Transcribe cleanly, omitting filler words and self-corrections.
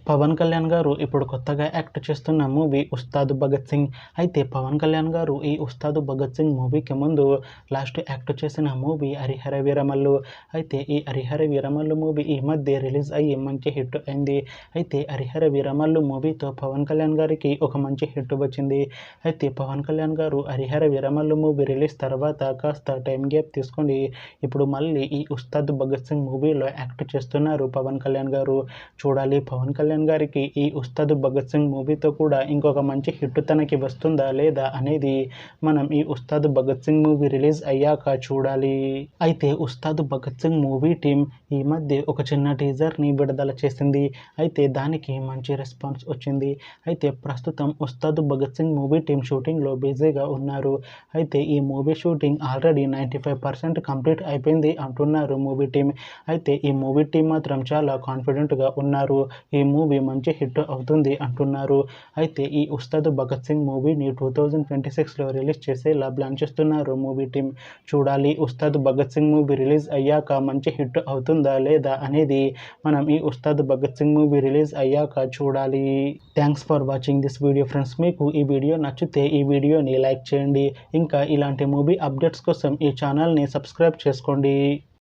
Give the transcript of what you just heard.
పవన్ కళ్యాణ్ గారు ఇప్పుడు కొత్తగా యాక్ట్ చేస్తున్న మూవీ ఉస్తాద్ భగత్ సింగ్. అయితే పవన్ కళ్యాణ్ గారు ఈ ఉస్తాద్ భగత్ సింగ్ మూవీకి ముందు లాస్ట్ యాక్ట్ చేసిన మూవీ హరిహర వీరమల్లు. అయితే ఈ హరిహర వీరమల్లు మూవీ ఈ మధ్య రిలీజ్ అయ్యి మంచి హిట్ అయింది. అయితే హరిహర వీరమల్లు మూవీతో పవన్ కళ్యాణ్ గారికి ఒక మంచి హిట్ వచ్చింది. అయితే పవన్ కళ్యాణ్ గారు హరిహర వీరమల్లు మూవీ రిలీజ్ తర్వాత కాస్త టైం గ్యాప్ తీసుకొని ఇప్పుడు మళ్ళీ ఈ ఉస్తాద్ భగత్ సింగ్ మూవీలో యాక్ట్ చేస్తున్నారు పవన్ కళ్యాణ్ గారు. చూడాలి పవన్ కళ్యాణ్ గారికి ఈ ఉస్తాద్ భగత్ సింగ్ మూవీతో కూడా ఇంకొక మంచి హిట్ తనకి వస్తుందా లేదా అనేది మనం ఈ ఉస్తాద్ భగత్ సింగ్ మూవీ రిలీజ్ అయ్యాక చూడాలి. అయితే ఉస్తాద్ భగత్ సింగ్ మూవీ టీం ఈ మధ్య ఒక చిన్న టీజర్ని విడుదల చేసింది. అయితే దానికి మంచి రెస్పాన్స్ వచ్చింది. అయితే ప్రస్తుతం ఉస్తాద్ భగత్ సింగ్ మూవీ టీం షూటింగ్లో బిజీగా ఉన్నారు. అయితే ఈ మూవీ షూటింగ్ ఆల్రెడీ 95% కంప్లీట్ అయిపోయింది అంటున్నారు మూవీ టీం. అయితే ఈ మూవీ టీం మాత్రం చాలా కాన్ఫిడెంట్గా ఉన్నారు. ఈ మూవీ మంచి హిట్ అవుతుంది అంటున్నారు. అయితే ఈ ఉస్తాద్ భగత్ సింగ్ మూవీని 2026లో రిలీజ్ చేసేలా ప్లాన్ చేస్తున్నారు మూవీ టీం. చూడాలి ఉస్తాద్ భగత్ సింగ్ మూవీ రిలీజ్ అయ్యాక మంచి హిట్ అవుతుందా లేదా అనేది మనం ఈ ఉస్తాద్ భగత్ సింగ్ మూవీ రిలీజ్ అయ్యాక చూడాలి. Thanks for watching this video friends. మీకు ఈ వీడియో నచ్చితే ఈ వీడియోని లైక్ చేయండి. ఇంకా ఇలాంటి మూవీ అప్డేట్స్ కోసం ఈ ఛానల్ని సబ్స్క్రైబ్ చేసుకోండి.